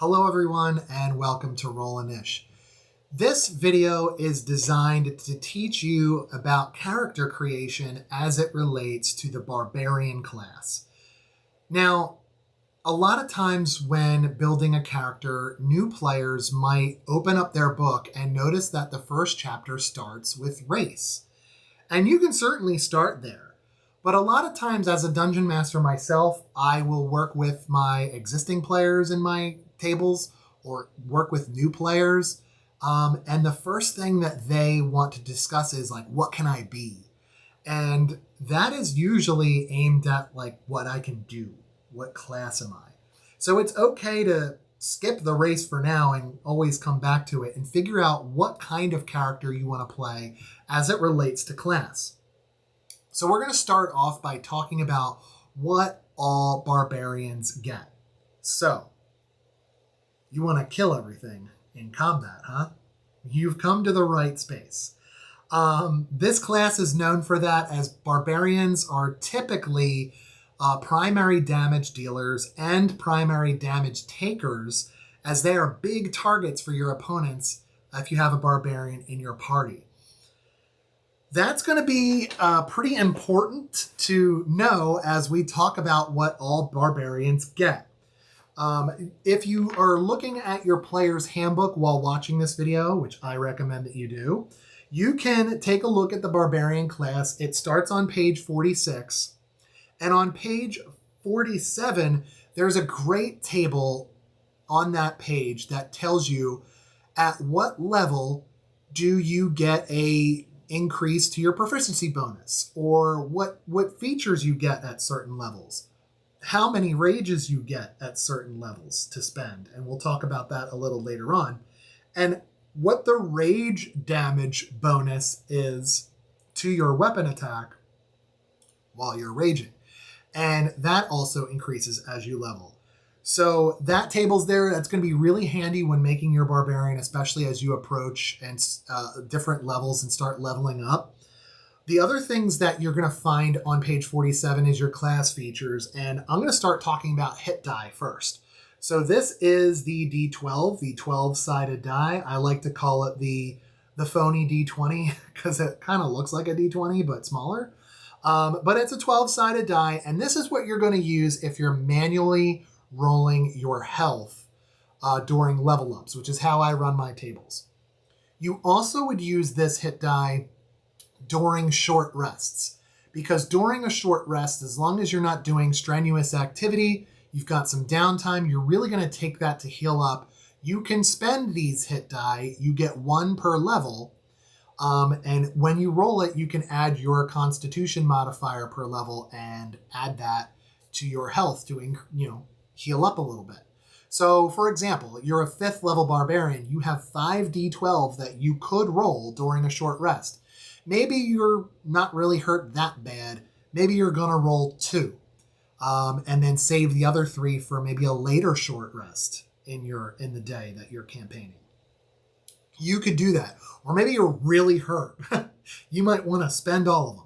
Hello everyone and welcome to Roll-A-Niche. This video is designed to teach you about character creation as it relates to the Barbarian class. Now, a lot of times when building a character, new players might open up their book and notice that the first chapter starts with race. And you can certainly start there. But a lot of times as a dungeon master myself, I will work with my existing players in my tables or work with new players. And the first thing that they want to discuss is like, what can I be? And that is usually aimed at like what I can do. What class am I? So it's okay to skip the race for now and always come back to it and figure out what kind of character you want to play as it relates to class. So we're going to start off by talking about what all barbarians get. So, you want to kill everything in combat, huh? You've come to the right space. This class is known for that, as barbarians are typically primary damage dealers and primary damage takers, as they are big targets for your opponents if you have a barbarian in your party. That's going to be pretty important to know as we talk about what all barbarians get. If you are looking at your player's handbook while watching this video, which I recommend that you do, you can take a look at the barbarian class. It starts on page 46. And on page 47, there's a great table on that page that tells you at what level do you get a increase to your proficiency bonus, or what features you get at certain levels, how many rages you get at certain levels to spend, and we'll talk about that a little later on, and what the rage damage bonus is to your weapon attack while you're raging. And that also increases as you level. So that table's there. That's going to be really handy when making your barbarian, especially as you approach and different levels and start leveling up. The other things that you're going to find on page 47 is your class features. And I'm going to start talking about hit die first. So this is the D12, the 12-sided die. I like to call it the phony D20 because it kind of looks like a D20, but smaller. But it's a 12-sided die. And this is what you're going to use if you're manually rolling your health during level ups, which is how I run my tables. You also would use this hit die during short rests, because during a short rest, as long as you're not doing strenuous activity, you've got some downtime, you're really going to take that to heal up. You can spend these hit die. You get one per level. And when you roll it, you can add your constitution modifier per level and add that to your health to, heal up a little bit. So, for example, you're a 5th level barbarian. You have 5d12 that you could roll during a short rest. Maybe you're not really hurt that bad. Maybe you're going to roll 2 and then save the other 3 for maybe a later short rest in the day that you're campaigning. You could do that. Or maybe you're really hurt. You might want to spend all of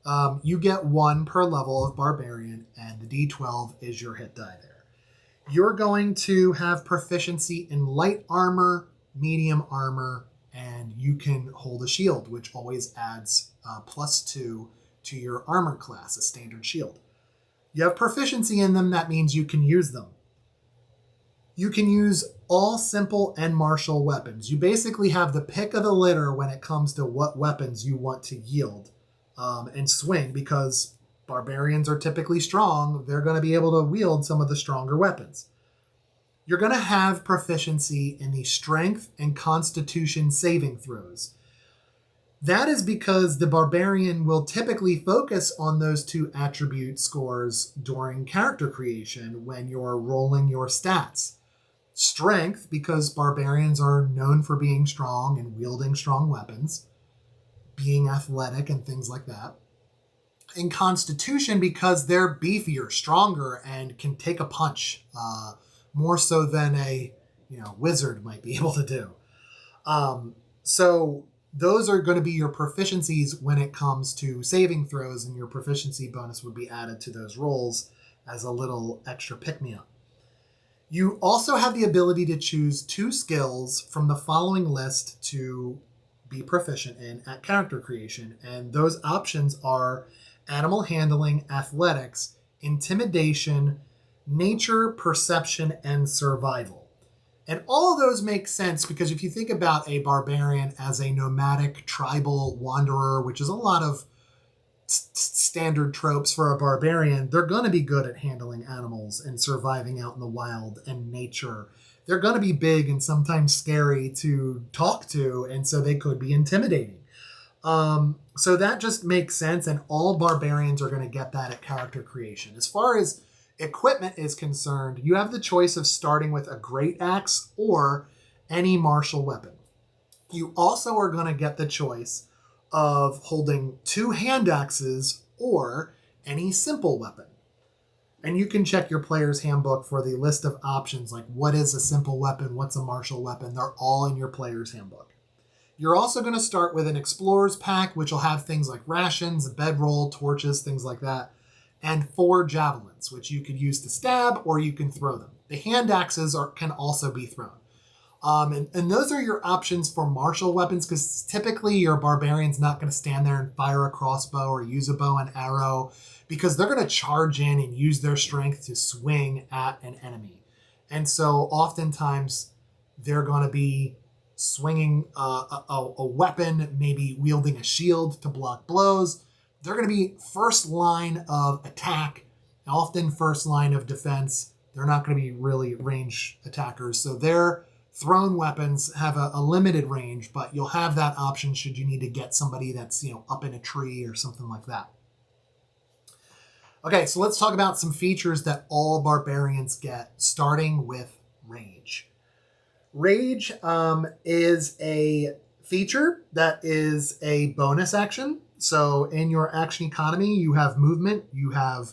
them. You get 1 per level of barbarian, and the d12 is your hit die there. You're going to have proficiency in light armor, medium armor, and you can hold a shield, which always adds +2 to your armor class, a standard shield. You have proficiency in them. That means you can use them. You can use all simple and martial weapons. You basically have the pick of the litter when it comes to what weapons you want to yield and swing, because barbarians are typically strong. They're going to be able to wield some of the stronger weapons. You're going to have proficiency in the strength and constitution saving throws. That is because the barbarian will typically focus on those 2 attribute scores during character creation when you're rolling your stats. Strength, because barbarians are known for being strong and wielding strong weapons, being athletic and things like that. And constitution, because they're beefier, stronger, and can take a punch more so than a wizard might be able to do. So those are going to be your proficiencies when it comes to saving throws, and your proficiency bonus would be added to those rolls as a little extra pick-me-up. You also have the ability to choose 2 skills from the following list to be proficient in at character creation. And those options are animal handling, athletics, intimidation, nature, perception, and survival. And all of those make sense because if you think about a barbarian as a nomadic tribal wanderer, which is a lot of standard tropes for a barbarian, they're going to be good at handling animals and surviving out in the wild and nature. They're going to be big and sometimes scary to talk to, and so they could be intimidating. So that just makes sense, and all barbarians are going to get that at character creation. As far as equipment is concerned, you have the choice of starting with a great axe or any martial weapon. You also are going to get the choice of holding 2 hand axes or any simple weapon. And you can check your player's handbook for the list of options, like what is a simple weapon, what's a martial weapon. They're all in your player's handbook. You're also going to start with an explorer's pack, which will have things like rations, a bedroll, torches, things like that, and 4 javelins, which you could use to stab or you can throw them. The hand axes can also be thrown. And those are your options for martial weapons, because typically your barbarian's not going to stand there and fire a crossbow or use a bow and arrow, because they're going to charge in and use their strength to swing at an enemy. And so oftentimes they're going to be swinging a weapon, maybe wielding a shield to block blows. They're going to be first line of attack, often first line of defense. They're not going to be really range attackers. So their thrown weapons have a limited range, but you'll have that option should you need to get somebody that's, up in a tree or something like that. Okay, so let's talk about some features that all barbarians get, starting with rage. Rage is a feature that is a bonus action. So in your action economy, you have movement, you have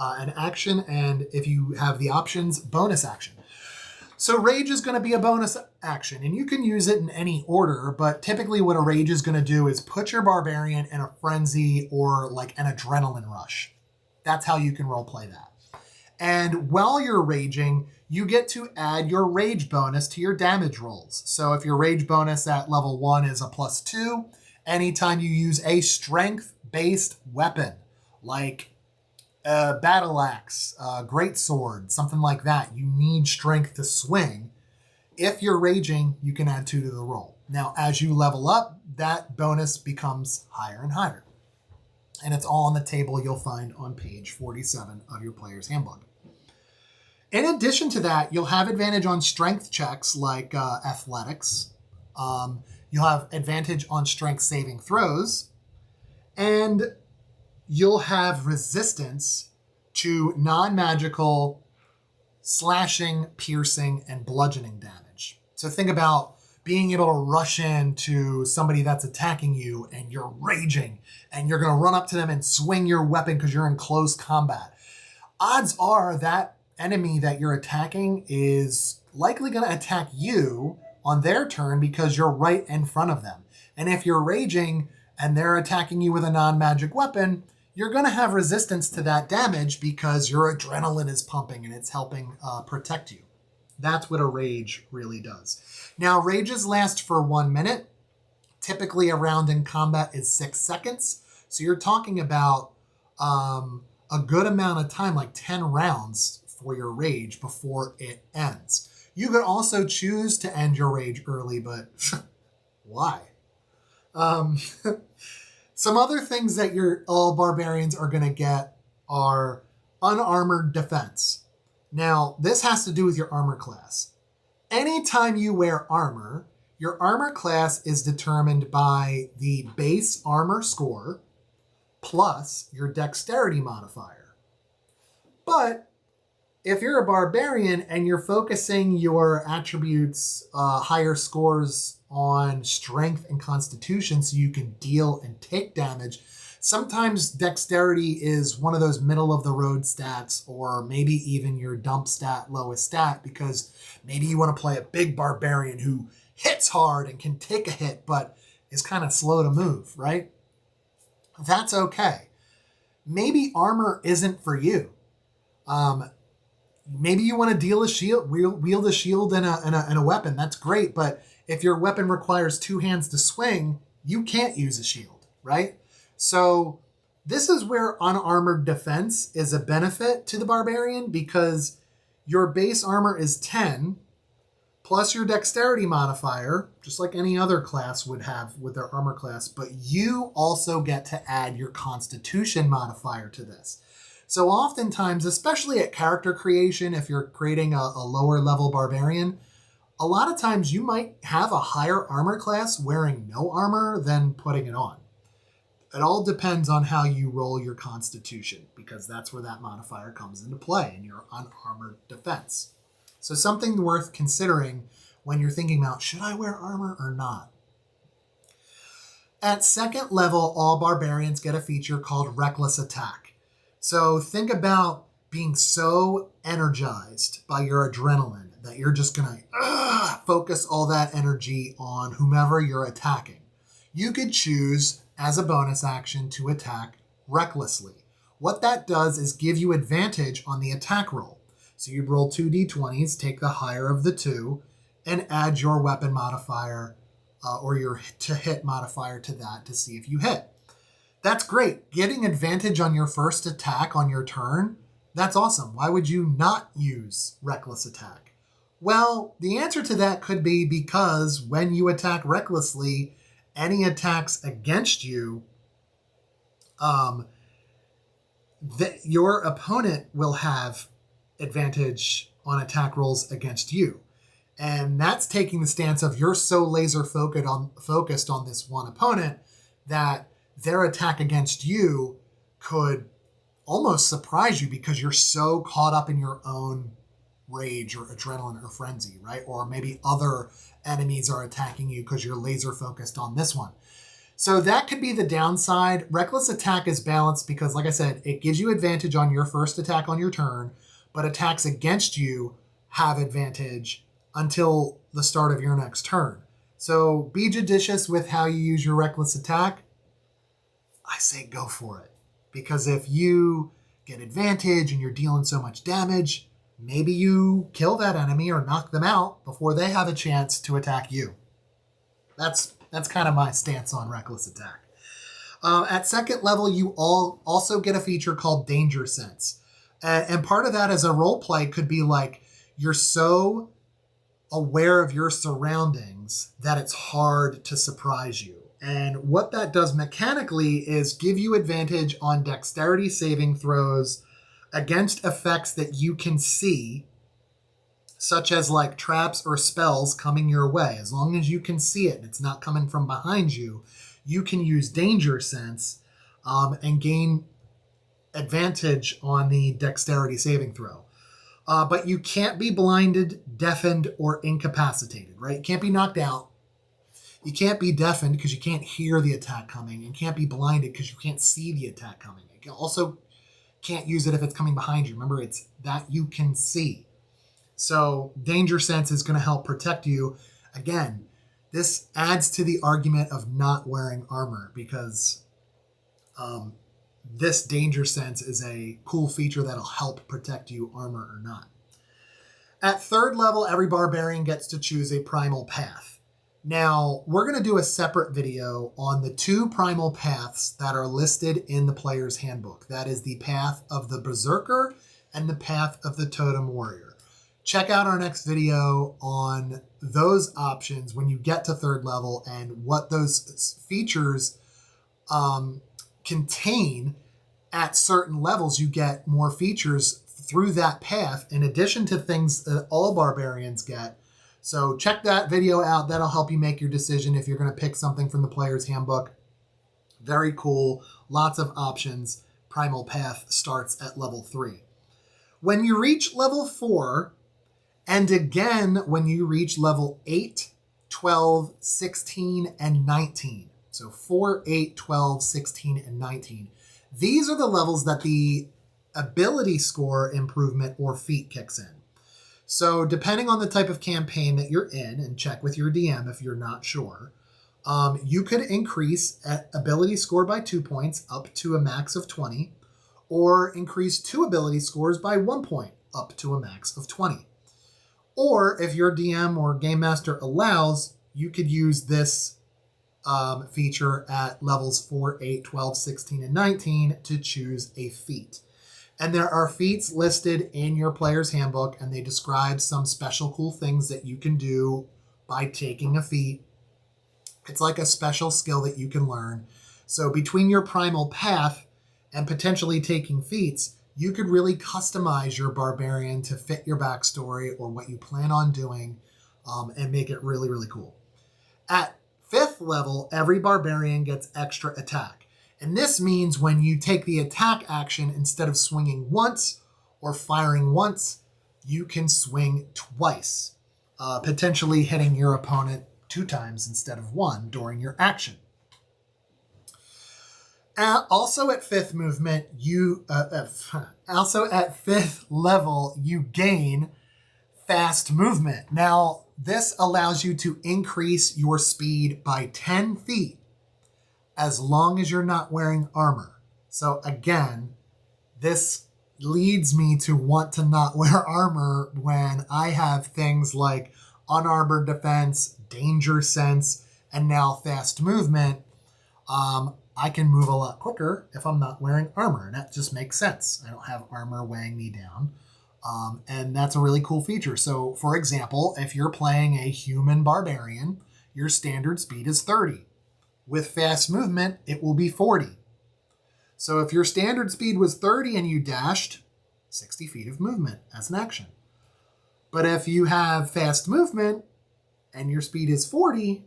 an action, and if you have the options, bonus action. So rage is going to be a bonus action, and you can use it in any order, but typically what a rage is going to do is put your barbarian in a frenzy or like an adrenaline rush. That's how you can roleplay that. And while you're raging, you get to add your rage bonus to your damage rolls. So if your rage bonus at level 1 is a +2, anytime you use a strength-based weapon, like a battle axe, a great sword, something like that, you need strength to swing. If you're raging, you can add 2 to the roll. Now, as you level up, that bonus becomes higher and higher. And it's all on the table you'll find on page 47 of your player's handbook. In addition to that, you'll have advantage on strength checks like athletics. You'll have advantage on strength saving throws. And you'll have resistance to non-magical slashing, piercing, and bludgeoning damage. So think about being able to rush into somebody that's attacking you and you're raging and you're going to run up to them and swing your weapon because you're in close combat. Odds are that enemy that you're attacking is likely going to attack you on their turn because you're right in front of them. And if you're raging and they're attacking you with a non-magic weapon, you're going to have resistance to that damage because your adrenaline is pumping and it's helping protect you. That's what a rage really does. Now, rages last for 1 minute. Typically, a round in combat is 6 seconds. So you're talking about a good amount of time, like 10 rounds for your rage before it ends. You could also choose to end your rage early, but why? Some other things that all barbarians are going to get are unarmored defense. Now, this has to do with your armor class. Anytime you wear armor, your armor class is determined by the base armor score plus your dexterity modifier. But if you're a barbarian and you're focusing your attributes, higher scores on strength and constitution so you can deal and take damage, sometimes dexterity is one of those middle of the road stats, or maybe even your dump stat, lowest stat, because maybe you want to play a big barbarian who hits hard and can take a hit but is kind of slow to move, right? That's okay. Maybe armor isn't for you. Maybe you want to deal a shield, wield a shield and a weapon. That's great, but if your weapon requires two hands to swing, you can't use a shield, right? So this is where unarmored defense is a benefit to the barbarian, because your base armor is 10 plus your dexterity modifier, just like any other class would have with their armor class, but you also get to add your constitution modifier to this. So oftentimes, especially at character creation, if you're creating a lower level barbarian, a lot of times you might have a higher armor class wearing no armor than putting it on. It all depends on how you roll your constitution, because that's where that modifier comes into play in your unarmored defense. So something worth considering when you're thinking about, should I wear armor or not? At second level, all barbarians get a feature called Reckless Attack. So think about being so energized by your adrenaline that you're just going to focus all that energy on whomever you're attacking. You could choose as a bonus action to attack recklessly. What that does is give you advantage on the attack roll. So you'd roll 2 d20s, take the higher of the two, and add your weapon modifier or your to hit modifier to that to see if you hit. That's great. Getting advantage on your first attack on your turn, that's awesome. Why would you not use Reckless Attack? Well, the answer to that could be because when you attack recklessly, any attacks against you, your opponent will have advantage on attack rolls against you. And that's taking the stance of you're so laser focused on this one opponent that their attack against you could almost surprise you because you're so caught up in your own rage or adrenaline or frenzy, right? Or maybe other enemies are attacking you because you're laser focused on this one. So that could be the downside. Reckless Attack is balanced because, like I said, it gives you advantage on your first attack on your turn, but attacks against you have advantage until the start of your next turn. So be judicious with how you use your Reckless Attack. I say go for it. Because if you get advantage and you're dealing so much damage, maybe you kill that enemy or knock them out before they have a chance to attack you. That's kind of my stance on Reckless Attack. At second level, you also get a feature called Danger Sense. And part of that as a role play could be like you're so aware of your surroundings that it's hard to surprise you. And what that does mechanically is give you advantage on dexterity saving throws against effects that you can see, such as like traps or spells coming your way. As long as you can see it and it's not coming from behind you, you can use Danger Sense and gain advantage on the dexterity saving throw. But you can't be blinded, deafened, or incapacitated, right? You can't be knocked out. You can't be deafened because you can't hear the attack coming, and can't be blinded because you can't see the attack coming. You also can't use it if it's coming behind you. Remember, it's that you can see. So Danger Sense is going to help protect you. Again, this adds to the argument of not wearing armor because this Danger Sense is a cool feature that'll help protect you, armor or not. At third level, every barbarian gets to choose a primal path. Now, we're going to do a separate video on the two primal paths that are listed in the player's handbook. That is the path of the Berserker and the path of the Totem Warrior. Check out our next video on those options when you get to third level and what those features contain. At certain levels, you get more features through that path in addition to things that all barbarians get. So check that video out. That'll help you make your decision if you're going to pick something from the player's handbook. Very cool. Lots of options. Primal path starts at level 3. When you reach level 4, and again when you reach level 8, 12, 16, and 19. So 4, 8, 12, 16, and 19. These are the levels that the ability score improvement or feat kicks in. So depending on the type of campaign that you're in, and check with your DM if you're not sure, you could increase ability score by 2 points up to a max of 20, or increase 2 ability scores by 1 point up to a max of 20. Or if your DM or Game Master allows, you could use this feature at levels 4, 8, 12, 16, and 19 to choose a feat. And there are feats listed in your player's handbook, and they describe some special cool things that you can do by taking a feat. It's like a special skill that you can learn. So between your primal path and potentially taking feats, you could really customize your barbarian to fit your backstory or what you plan on doing, and make it really, really cool. At 5th level, every barbarian gets extra attack. And this means when you take the attack action, instead of swinging once or firing once, you can swing twice, potentially hitting your opponent 2 times instead of 1 during your action. Also at 5th movement, also at 5th level, you gain fast movement. Now, this allows you to increase your speed by 10 feet as long as you're not wearing armor. So again, this leads me to want to not wear armor when I have things like unarmored defense, danger sense, and now fast movement. I can move a lot quicker if I'm not wearing armor, and that just makes sense. I don't have armor weighing me down, and that's a really cool feature. So, for example, if you're playing a human barbarian, your standard speed is 30. With fast movement, it will be 40. So if your standard speed was 30 and you dashed, 60 feet of movement as an action. But if you have fast movement and your speed is 40,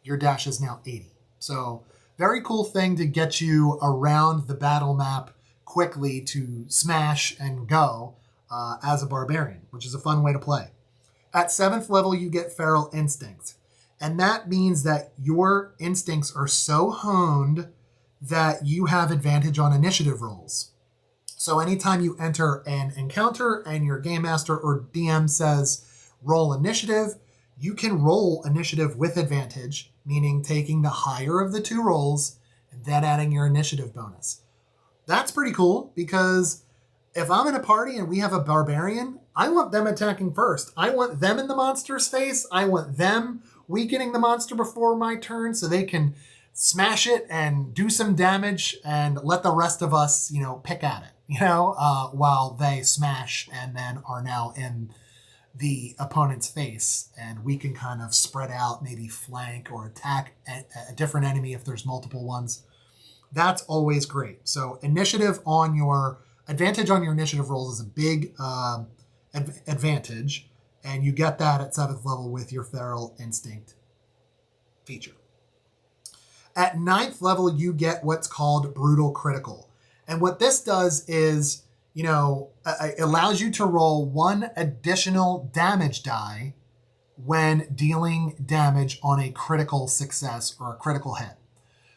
your dash is now 80. So very cool thing to get you around the battle map quickly to smash and go as a barbarian, which is a fun way to play. At 7th level, you get feral instincts. And that means that your instincts are so honed that you have advantage on initiative rolls. So anytime you enter an encounter and your Game Master or DM says roll initiative, you can roll initiative with advantage, meaning taking the higher of the 2 rolls and then adding your initiative bonus. That's pretty cool because if I'm in a party and we have a barbarian, I want them attacking first. I want them in the monster's face. I want them weakening the monster before my turn so they can smash it and do some damage and let the rest of us, pick at it, while they smash and then are now in the opponent's face. And we can kind of spread out, maybe flank or attack a different enemy if there's multiple ones. That's always great. So advantage on your initiative rolls is a big advantage. And you get that at 7th level with your feral instinct feature. At 9th level, you get what's called brutal critical. And what this does is, it allows you to roll 1 additional damage die when dealing damage on a critical success or a critical hit.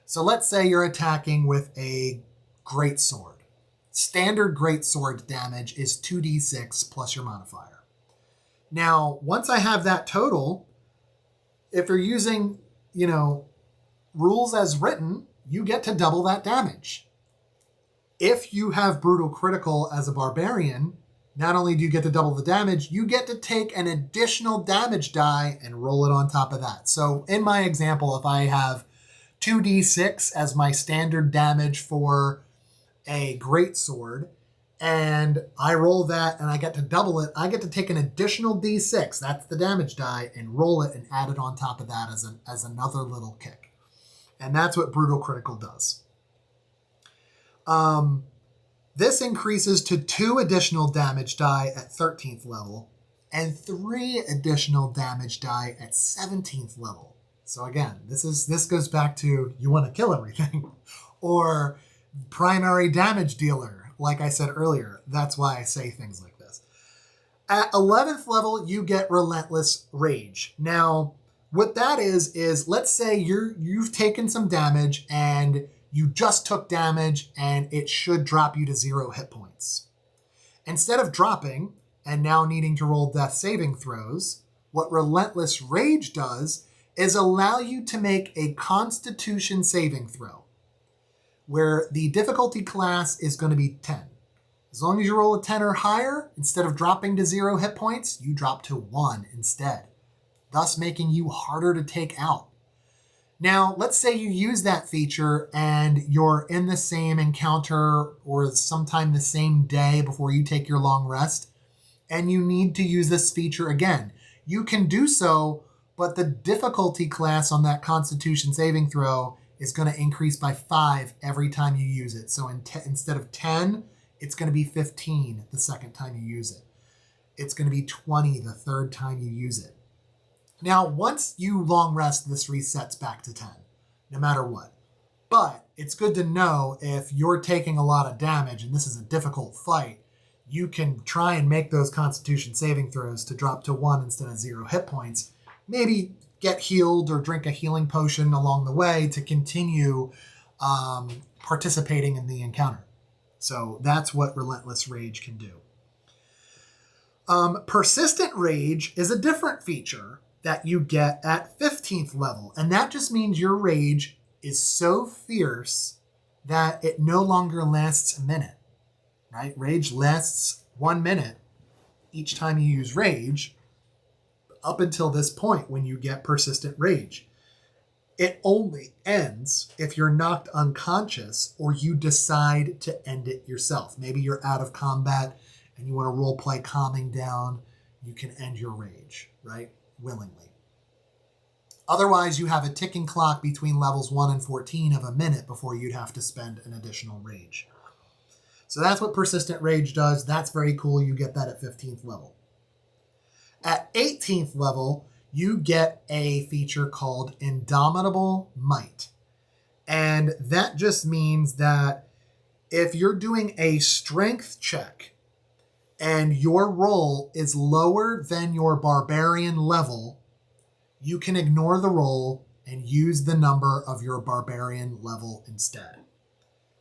So let's say you're attacking with a greatsword. Standard greatsword damage is 2d6 plus your modifier. Now, once I have that total, if you're using, rules as written, you get to double that damage. If you have brutal critical as a barbarian, not only do you get to double the damage, you get to take an additional damage die and roll it on top of that. So in my example, if I have 2d6 as my standard damage for a greatsword, and I roll that and I get to double it, I get to take an additional d6, that's the damage die, and roll it and add it on top of that as another little kick. And that's what brutal critical does. This increases to 2 additional damage die at 13th level and 3 additional damage die at 17th level. So again, this goes back to you want to kill everything or primary damage dealer. Like I said earlier, that's why I say things like this. At 11th level, you get Relentless Rage. Now, what that is let's say you've taken some damage and you just took damage and it should drop you to 0 hit points. Instead of dropping and now needing to roll death saving throws, what Relentless Rage does is allow you to make a Constitution saving throw, where the difficulty class is going to be 10. As long as you roll a 10 or higher, instead of dropping to 0 hit points, you drop to 1 instead, thus making you harder to take out. Now, let's say you use that feature and you're in the same encounter or sometime the same day before you take your long rest, and you need to use this feature again. You can do so, but the difficulty class on that Constitution saving throw is going to increase by 5 every time you use it. So instead of 10, it's going to be 15 the second time you use it. It's going to be 20 the third time you use it. Now, once you long rest, this resets back to 10, no matter what. But it's good to know if you're taking a lot of damage and this is a difficult fight, you can try and make those Constitution saving throws to drop to 1 instead of 0 hit points. Maybe get healed or drink a healing potion along the way to continue participating in the encounter. So that's what Relentless Rage can do. Persistent Rage is a different feature that you get at 15th level. And that just means your rage is so fierce that it no longer lasts a minute, right? Rage lasts 1 minute each time you use rage up until this point when you get Persistent Rage. It only ends if you're knocked unconscious or you decide to end it yourself. Maybe you're out of combat and you want to role play calming down. You can end your rage, right? Willingly. Otherwise, you have a ticking clock between levels 1 and 14 of a minute before you'd have to spend an additional rage. So that's what Persistent Rage does. That's very cool. You get that at 15th level. At 18th level, you get a feature called Indomitable Might. And that just means that if you're doing a strength check and your roll is lower than your Barbarian level, you can ignore the roll and use the number of your Barbarian level instead.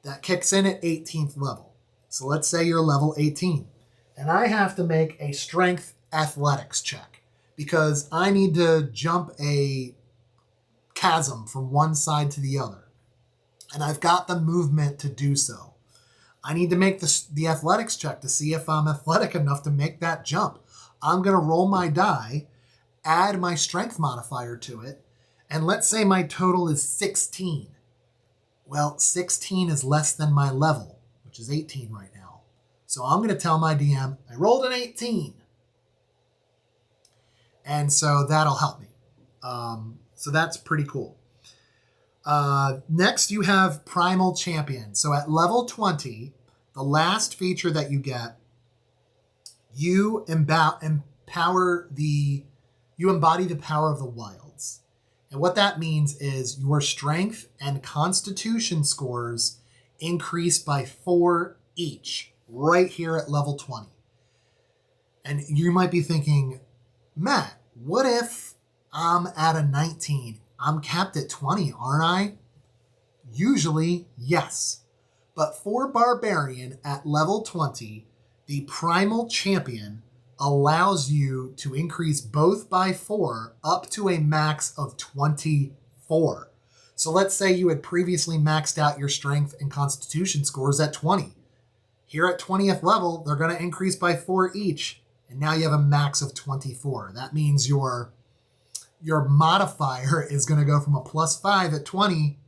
That kicks in at 18th level. So let's say you're level 18, and I have to make a strength athletics check because I need to jump a chasm from one side to the other. And I've got the movement to do so. I need to make the athletics check to see if I'm athletic enough to make that jump. I'm going to roll my die, add my strength modifier to it, and let's say my total is 16. Well, 16 is less than my level, which is 18 right now. So I'm going to tell my DM, I rolled an 18. And so that'll help me. So that's pretty cool. Next, you have Primal Champion. So at level 20, the last feature that you get, you embody the power of the wilds. And what that means is your strength and constitution scores increase by 4 each, right here at level 20. And you might be thinking, Matt, what if I'm at a 19? I'm capped at 20, aren't I? Usually, yes. But for Barbarian at level 20, the Primal Champion allows you to increase both by 4 up to a max of 24. So let's say you had previously maxed out your strength and constitution scores at 20. Here at 20th level, they're going to increase by 4 each. And now you have a max of 24. That means your modifier is going to go from a +5 at 20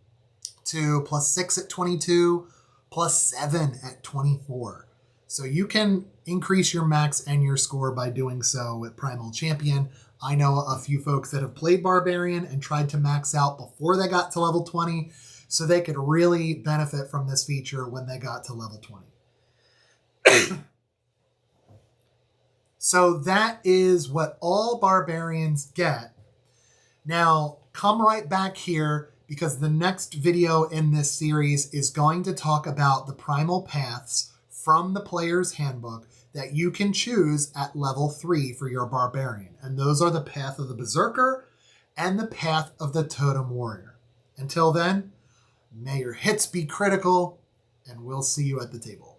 to +6 at 22, +7 at 24. So you can increase your max and your score by doing so with Primal Champion. I know a few folks that have played Barbarian and tried to max out before they got to level 20, so they could really benefit from this feature when they got to level 20. So that is what all Barbarians get. Now, come right back here because the next video in this series is going to talk about the primal paths from the player's handbook that you can choose at level 3 for your Barbarian. And those are the path of the Berserker and the path of the Totem Warrior. Until then, may your hits be critical, and we'll see you at the table.